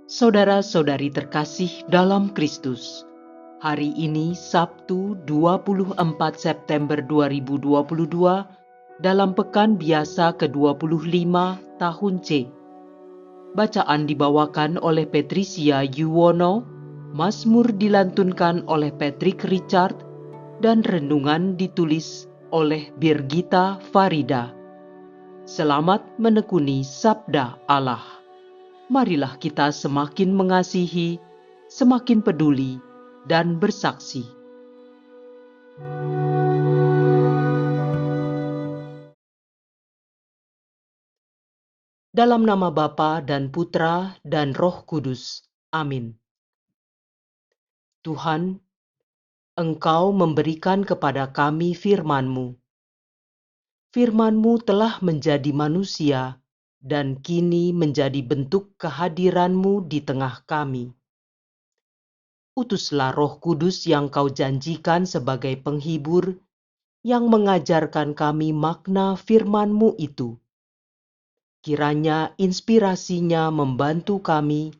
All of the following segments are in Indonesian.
Saudara-saudari terkasih dalam Kristus, hari ini Sabtu 24 September 2022 dalam pekan biasa ke-25 tahun C. Bacaan dibawakan oleh Patricia Yuwono, Mazmur dilantunkan oleh Patrick Richard, dan renungan ditulis oleh Birgita Farida. Selamat menekuni Sabda Allah. Marilah kita semakin mengasihi, semakin peduli, dan bersaksi. Dalam nama Bapa dan Putra dan Roh Kudus. Amin. Tuhan, Engkau memberikan kepada kami firman-Mu. Firman-Mu telah menjadi manusia dan kini menjadi bentuk kehadiran-Mu di tengah kami. Utuslah Roh Kudus yang Kau janjikan sebagai penghibur, yang mengajarkan kami makna firman-Mu itu. Kiranya inspirasinya membantu kami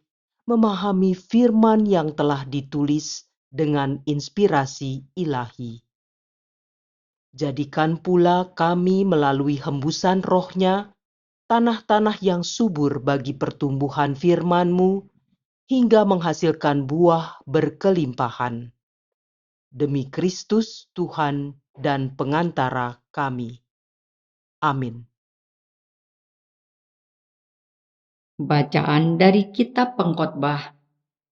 memahami firman yang telah ditulis dengan inspirasi ilahi. Jadikan pula kami melalui hembusan roh-Nya, tanah-tanah yang subur bagi pertumbuhan firman-Mu, hingga menghasilkan buah berkelimpahan. Demi Kristus Tuhan dan pengantara kami. Amin. Bacaan dari Kitab Pengkhotbah,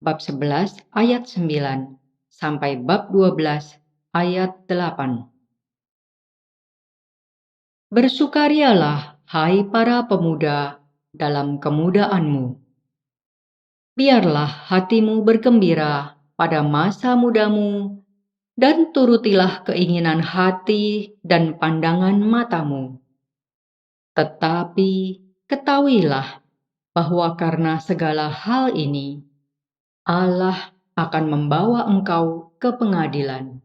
bab 11 ayat 9 sampai bab 12 ayat 8. Bersukarialah, hai para pemuda, dalam kemudaanmu. Biarlah hatimu bergembira pada masa mudamu, dan turutilah keinginan hati dan pandangan matamu. Tetapi ketahuilah bahwa karena segala hal ini, Allah akan membawa engkau ke pengadilan.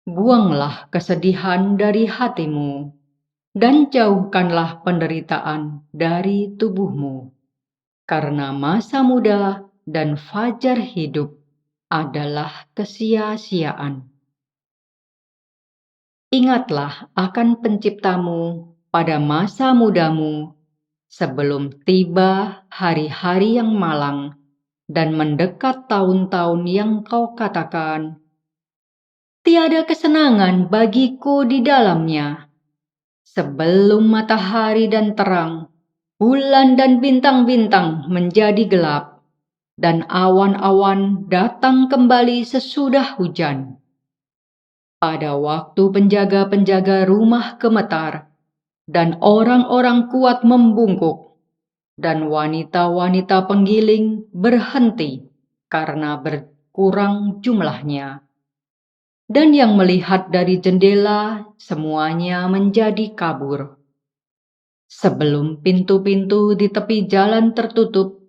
Buanglah kesedihan dari hatimu, dan jauhkanlah penderitaan dari tubuhmu, karena masa muda dan fajar hidup adalah kesia-siaan. Ingatlah akan Penciptamu pada masa mudamu, sebelum tiba hari-hari yang malang dan mendekat tahun-tahun yang kau katakan, "Tiada kesenangan bagiku di dalamnya." Sebelum matahari dan terang, bulan dan bintang-bintang menjadi gelap, dan awan-awan datang kembali sesudah hujan. Pada waktu penjaga-penjaga rumah gemetar, dan orang-orang kuat membungkuk, dan wanita-wanita penggiling berhenti karena berkurang jumlahnya. Dan yang melihat dari jendela semuanya menjadi kabur. Sebelum pintu-pintu di tepi jalan tertutup,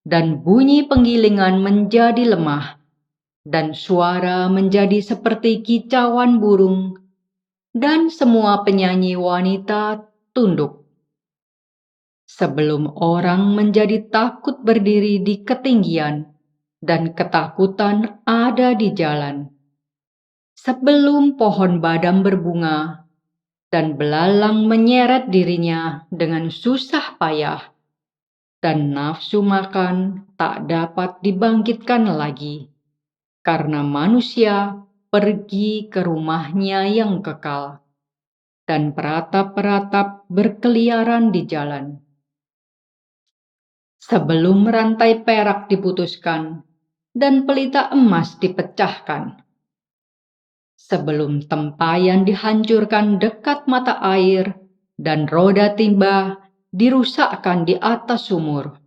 dan bunyi penggilingan menjadi lemah, dan suara menjadi seperti kicauan burung, dan semua penyanyi wanita tunduk. Sebelum orang menjadi takut berdiri di ketinggian, dan ketakutan ada di jalan. Sebelum pohon badam berbunga, dan belalang menyeret dirinya dengan susah payah, dan nafsu makan tak dapat dibangkitkan lagi, karena manusia pergi ke rumahnya yang kekal, dan peratap-peratap berkeliaran di jalan. Sebelum rantai perak diputuskan, dan pelita emas dipecahkan. Sebelum tempayan dihancurkan dekat mata air, dan roda timba dirusakkan di atas sumur,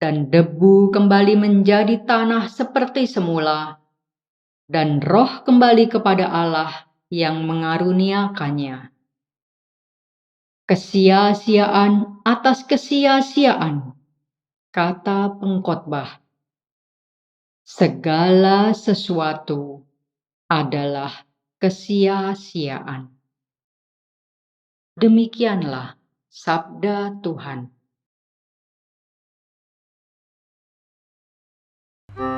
dan debu kembali menjadi tanah seperti semula, dan roh kembali kepada Allah yang mengaruniakannya. Kesia-siaan atas kesia-siaan, kata pengkhotbah. Segala sesuatu adalah kesia-siaan. Demikianlah sabda Tuhan. Tuhan,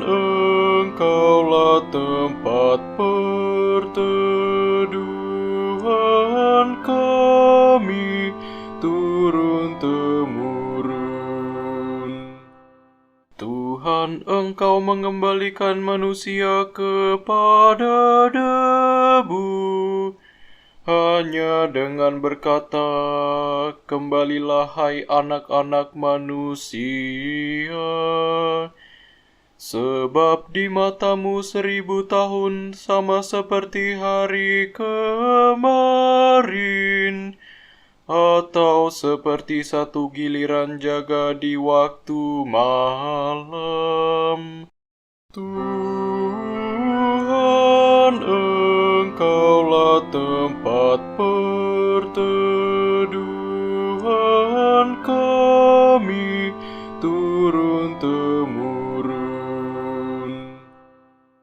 Engkaulah tempat perteduhan kami turun-temurun. Tuhan, Engkau mengembalikan manusia kepada debu, hanya dengan berkata, "Kembalilah hai anak-anak manusia." Sebab di matamu 1000 tahun sama seperti hari kemarin, atau seperti satu giliran jaga di waktu malam. Tuhan, Engkaulah tempat perteduhan kami turun-temurun.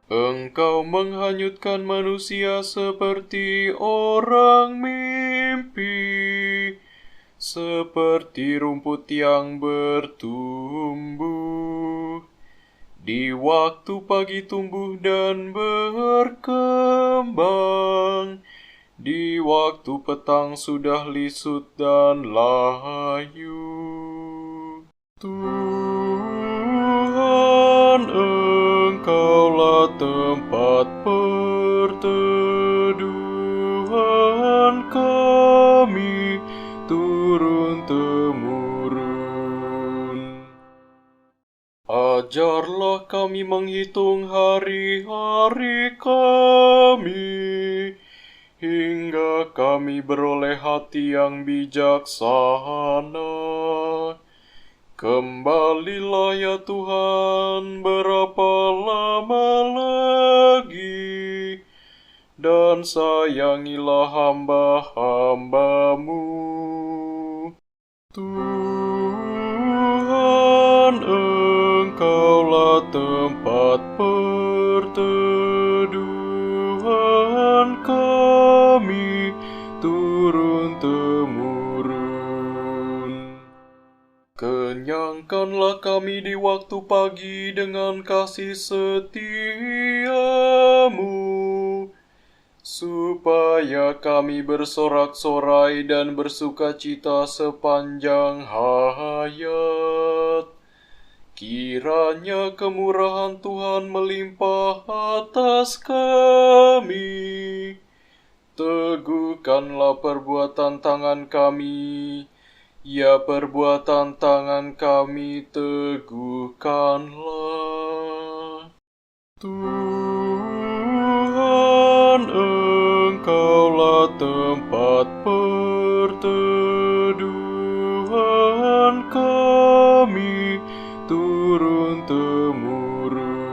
Engkau menghanyutkan manusia seperti orang mimpi, seperti rumput yang bertumbuh. Di waktu pagi tumbuh dan berkembang, di waktu petang sudah lisut dan layu. Tuhan, Engkaulah tempat perteduhan kami turun-temurun. Ajarlah kami menghitung hari-hari kami, hingga kami beroleh hati yang bijaksana. Kembalilah ya Tuhan, berapa lama lagi, dan sayangilah hamba-hamba-Mu. Tuhan, Engkaulah tempat perteduhan kami turun-temurun. Kenyangkanlah kami di waktu pagi dengan kasih setia-Mu, supaya kami bersorak-sorai dan bersukacita sepanjang hayat. Kiranya kemurahan Tuhan melimpah atas kami. Teguhkanlah perbuatan tangan kami, ya perbuatan tangan kami teguhkanlah. Tuhan, Engkaulah tempat perteduhan kami turun-temurun.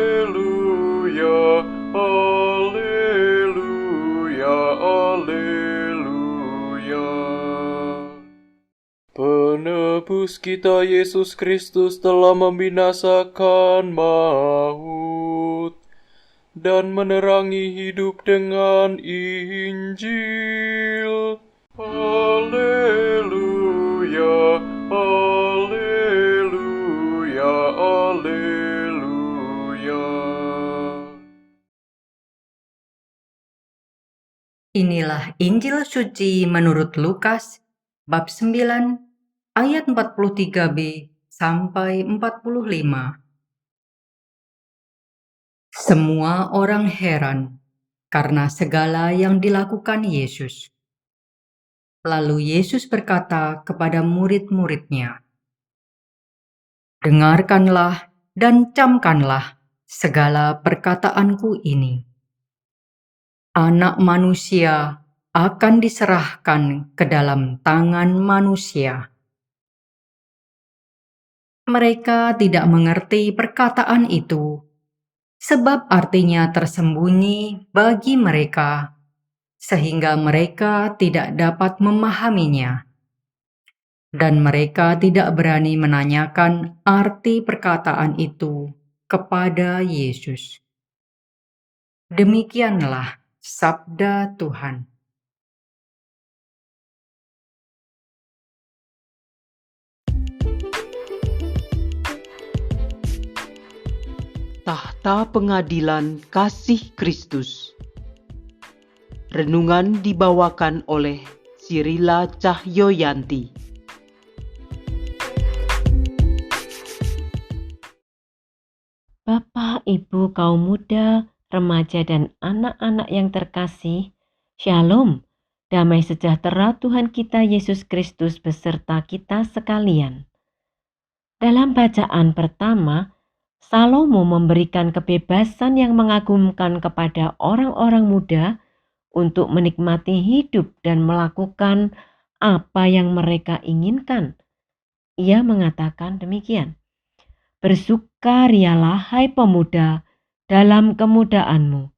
Haleluya, haleluya, haleluya. Penebus kita Yesus Kristus telah membinasakan maut dan menerangi hidup dengan Injil. Haleluya, haleluya, haleluya. Inilah Injil suci menurut Lukas, bab 9, ayat 43b sampai 45. Semua orang heran karena segala yang dilakukan Yesus. Lalu Yesus berkata kepada murid-muridnya, "Dengarkanlah dan camkanlah segala perkataanku ini. Anak manusia akan diserahkan ke dalam tangan manusia. Mereka tidak mengerti perkataan itu, sebab artinya tersembunyi bagi mereka, sehingga mereka tidak dapat memahaminya. Dan mereka tidak berani menanyakan arti perkataan itu kepada Yesus. Demikianlah sabda Tuhan. Tahta Pengadilan Kasih Kristus. Renungan dibawakan oleh Sirila Cahyoyanti. Bapak, Ibu, kaum muda, remaja, dan anak-anak yang terkasih, Shalom, damai sejahtera Tuhan kita Yesus Kristus beserta kita sekalian. Dalam bacaan pertama, Salomo memberikan kebebasan yang mengagumkan kepada orang-orang muda untuk menikmati hidup dan melakukan apa yang mereka inginkan. Ia mengatakan demikian, "Bersukarialah hai pemuda dalam kemudaanmu.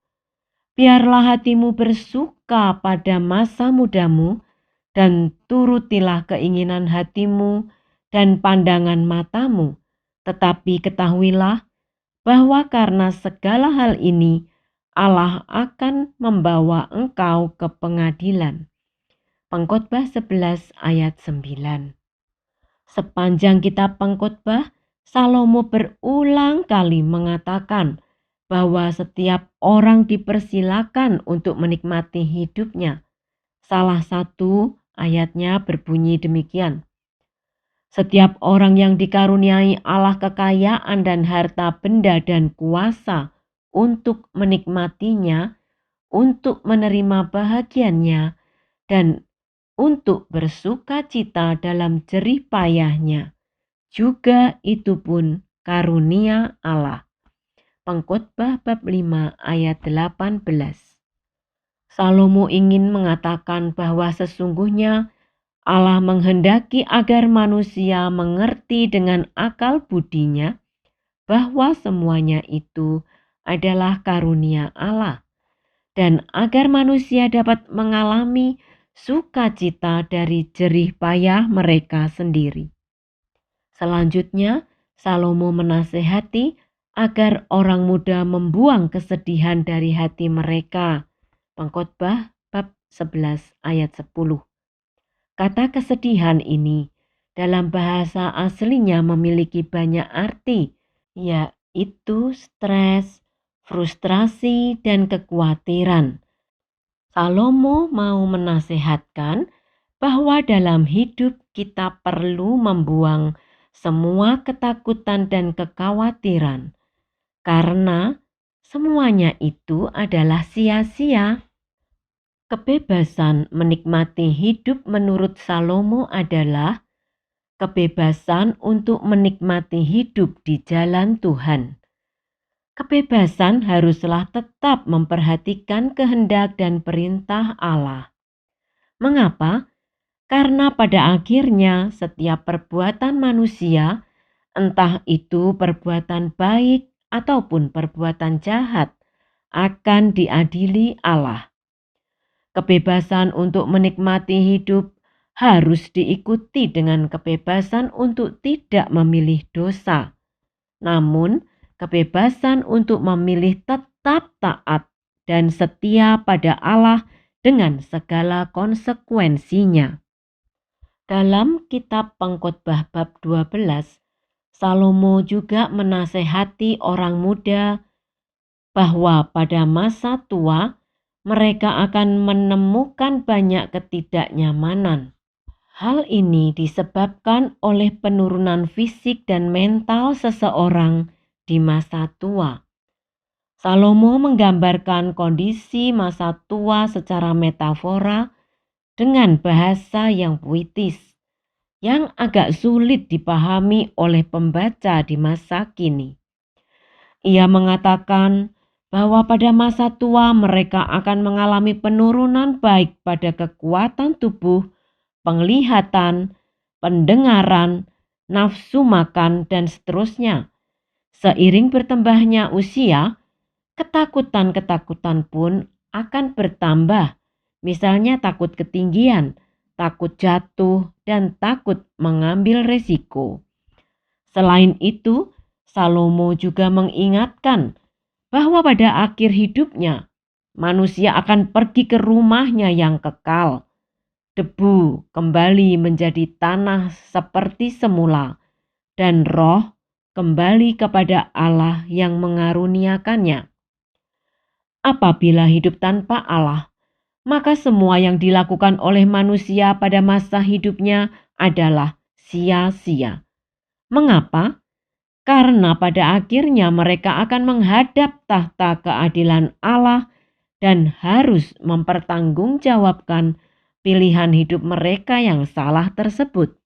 Biarlah hatimu bersuka pada masa mudamu dan turutilah keinginan hatimu dan pandangan matamu. Tetapi ketahuilah bahwa karena segala hal ini Allah akan membawa engkau ke pengadilan." Pengkhotbah 11 ayat 9. Sepanjang kitab Pengkhotbah, Salomo berulang kali mengatakan bahwa setiap orang dipersilakan untuk menikmati hidupnya. Salah satu ayatnya berbunyi demikian, "Setiap orang yang dikaruniai Allah kekayaan dan harta benda dan kuasa untuk menikmatinya, untuk menerima bahagiannya, dan untuk bersuka cita dalam jerih payahnya, juga itu pun karunia Allah." Pengkhotbah bab 5 ayat 18. Salomo ingin mengatakan bahwa sesungguhnya Allah menghendaki agar manusia mengerti dengan akal budinya bahwa semuanya itu adalah karunia Allah, dan agar manusia dapat mengalami sukacita dari jerih payah mereka sendiri. Selanjutnya, Salomo menasehati agar orang muda membuang kesedihan dari hati mereka. Pengkhotbah bab 11 ayat 10. Kata kesedihan ini dalam bahasa aslinya memiliki banyak arti, yaitu stres, frustrasi, dan kekhawatiran. Salomo mau menasehatkan bahwa dalam hidup kita perlu membuang semua ketakutan dan kekhawatiran, karena semuanya itu adalah sia-sia. Kebebasan menikmati hidup menurut Salomo adalah kebebasan untuk menikmati hidup di jalan Tuhan. Kebebasan haruslah tetap memperhatikan kehendak dan perintah Allah. Mengapa? Karena pada akhirnya setiap perbuatan manusia, entah itu perbuatan baik ataupun perbuatan jahat, akan diadili Allah. Kebebasan untuk menikmati hidup harus diikuti dengan kebebasan untuk tidak memilih dosa. Namun, kebebasan untuk memilih tetap taat dan setia pada Allah dengan segala konsekuensinya. Dalam kitab Pengkhotbah bab 12, Salomo juga menasehati orang muda bahwa pada masa tua mereka akan menemukan banyak ketidaknyamanan. Hal ini disebabkan oleh penurunan fisik dan mental seseorang di masa tua. Salomo menggambarkan kondisi masa tua secara metafora dengan bahasa yang puitis, yang agak sulit dipahami oleh pembaca di masa kini. Ia mengatakan bahwa pada masa tua mereka akan mengalami penurunan baik pada kekuatan tubuh, penglihatan, pendengaran, nafsu makan, dan seterusnya. Seiring bertambahnya usia, ketakutan-ketakutan pun akan bertambah. Misalnya takut ketinggian, takut jatuh, dan takut mengambil resiko. Selain itu, Salomo juga mengingatkan bahwa pada akhir hidupnya, manusia akan pergi ke rumahnya yang kekal. Debu kembali menjadi tanah seperti semula, dan roh kembali kepada Allah yang mengaruniakannya. Apabila hidup tanpa Allah, maka semua yang dilakukan oleh manusia pada masa hidupnya adalah sia-sia. Mengapa? Karena pada akhirnya mereka akan menghadap tahta keadilan Allah dan harus mempertanggungjawabkan pilihan hidup mereka yang salah tersebut.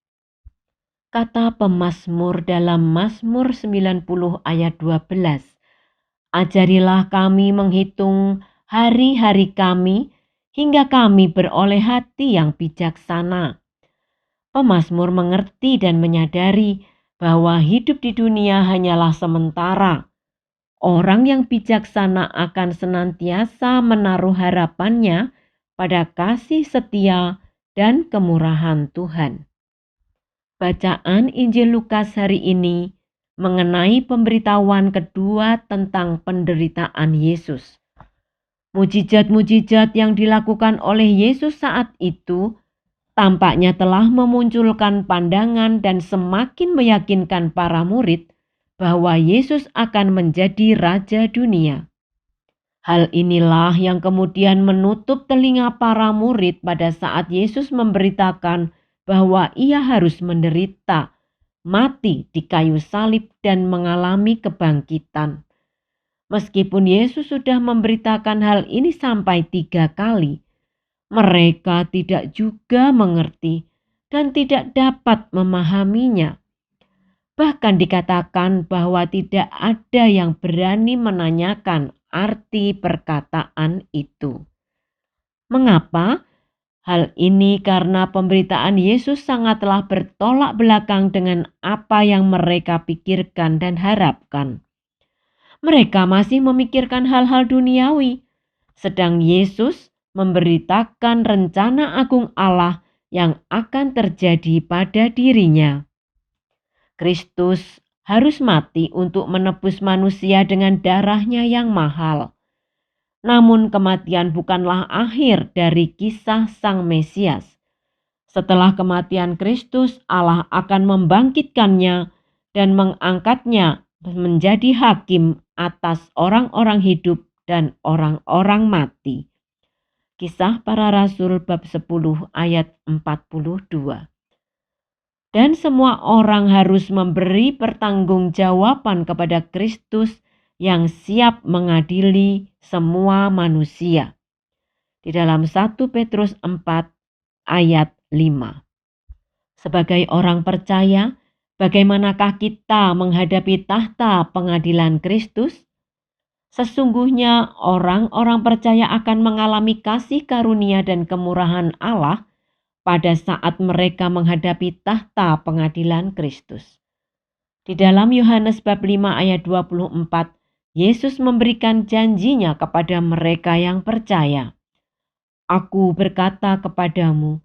Kata pemazmur dalam Mazmur 90 ayat 12, "Ajarilah kami menghitung hari-hari kami, hingga kami beroleh hati yang bijaksana." Pemazmur mengerti dan menyadari bahwa hidup di dunia hanyalah sementara. Orang yang bijaksana akan senantiasa menaruh harapannya pada kasih setia dan kemurahan Tuhan. Bacaan Injil Lukas hari ini mengenai pemberitahuan kedua tentang penderitaan Yesus. Mujizat-mujizat yang dilakukan oleh Yesus saat itu tampaknya telah memunculkan pandangan dan semakin meyakinkan para murid bahwa Yesus akan menjadi Raja dunia. Hal inilah yang kemudian menutup telinga para murid pada saat Yesus memberitakan bahwa ia harus menderita, mati di kayu salib, dan mengalami kebangkitan. Meskipun Yesus sudah memberitakan hal ini sampai 3 kali, mereka tidak juga mengerti dan tidak dapat memahaminya. Bahkan dikatakan bahwa tidak ada yang berani menanyakan arti perkataan itu. Mengapa? Hal ini karena pemberitaan Yesus sangatlah bertolak belakang dengan apa yang mereka pikirkan dan harapkan. Mereka masih memikirkan hal-hal duniawi, sedang Yesus memberitakan rencana agung Allah yang akan terjadi pada dirinya. Kristus harus mati untuk menebus manusia dengan darahnya yang mahal. Namun kematian bukanlah akhir dari kisah Sang Mesias. Setelah kematian Kristus, Allah akan membangkitkannya dan mengangkatnya menjadi hakim atas orang-orang hidup dan orang-orang mati. Kisah Para Rasul bab 10 ayat 42. Dan semua orang harus memberi pertanggungjawaban kepada Kristus yang siap mengadili semua manusia. Di dalam 1 Petrus 4 ayat 5. Sebagai orang percaya, bagaimanakah kita menghadapi tahta pengadilan Kristus? Sesungguhnya orang-orang percaya akan mengalami kasih karunia dan kemurahan Allah pada saat mereka menghadapi tahta pengadilan Kristus. Di dalam Yohanes bab 5 ayat 24, Yesus memberikan janjinya kepada mereka yang percaya. "Aku berkata kepadamu,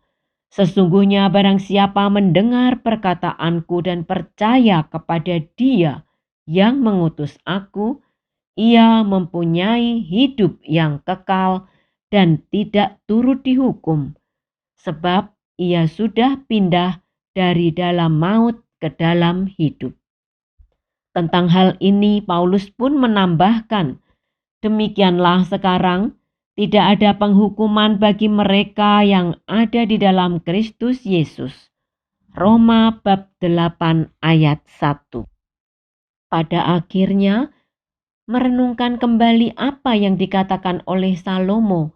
sesungguhnya barang siapa mendengar perkataanku dan percaya kepada Dia yang mengutus aku, ia mempunyai hidup yang kekal dan tidak turut dihukum, sebab ia sudah pindah dari dalam maut ke dalam hidup." Tentang hal ini Paulus pun menambahkan, "Demikianlah sekarang tidak ada penghukuman bagi mereka yang ada di dalam Kristus Yesus." Roma bab 8 ayat 1. Pada akhirnya, merenungkan kembali apa yang dikatakan oleh Salomo,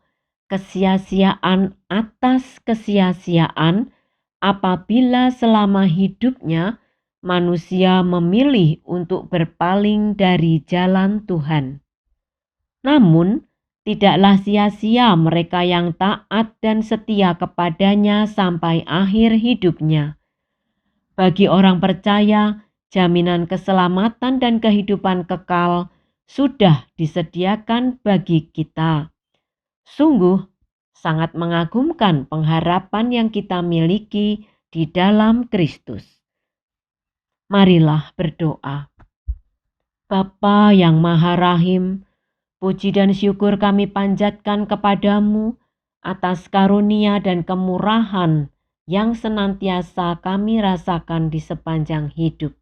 kesia-siaan atas kesia-siaan apabila selama hidupnya manusia memilih untuk berpaling dari jalan Tuhan. Namun, tidaklah sia-sia mereka yang taat dan setia kepadanya sampai akhir hidupnya. Bagi orang percaya, jaminan keselamatan dan kehidupan kekal sudah disediakan bagi kita. Sungguh sangat mengagumkan pengharapan yang kita miliki di dalam Kristus. Marilah berdoa. Bapa yang Maha Rahim, puji dan syukur kami panjatkan kepadamu atas karunia dan kemurahan yang senantiasa kami rasakan di sepanjang hidup.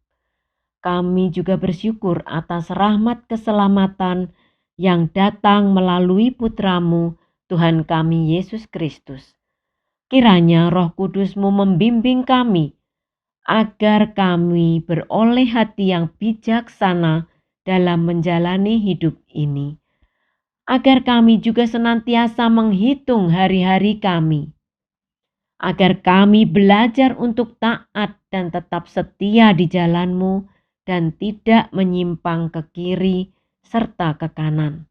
Kami juga bersyukur atas rahmat keselamatan yang datang melalui Putramu, Tuhan kami Yesus Kristus. Kiranya Roh Kudus-Mu membimbing kami agar kami beroleh hati yang bijaksana dalam menjalani hidup ini. Agar kami juga senantiasa menghitung hari-hari kami. Agar kami belajar untuk taat dan tetap setia di jalan-Mu dan tidak menyimpang ke kiri serta ke kanan.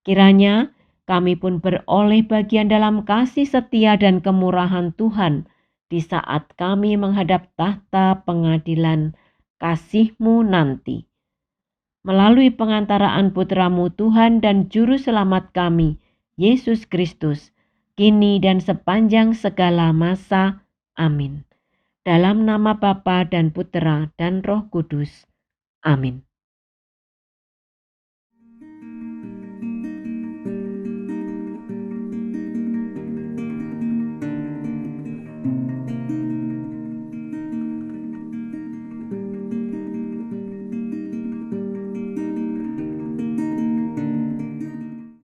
Kiranya kami pun beroleh bagian dalam kasih setia dan kemurahan Tuhan di saat kami menghadap tahta pengadilan kasih-Mu nanti. Melalui pengantaraan Putra-Mu Tuhan dan Juru Selamat kami, Yesus Kristus, kini dan sepanjang segala masa. Amin. Dalam nama Bapa dan Putra dan Roh Kudus. Amin.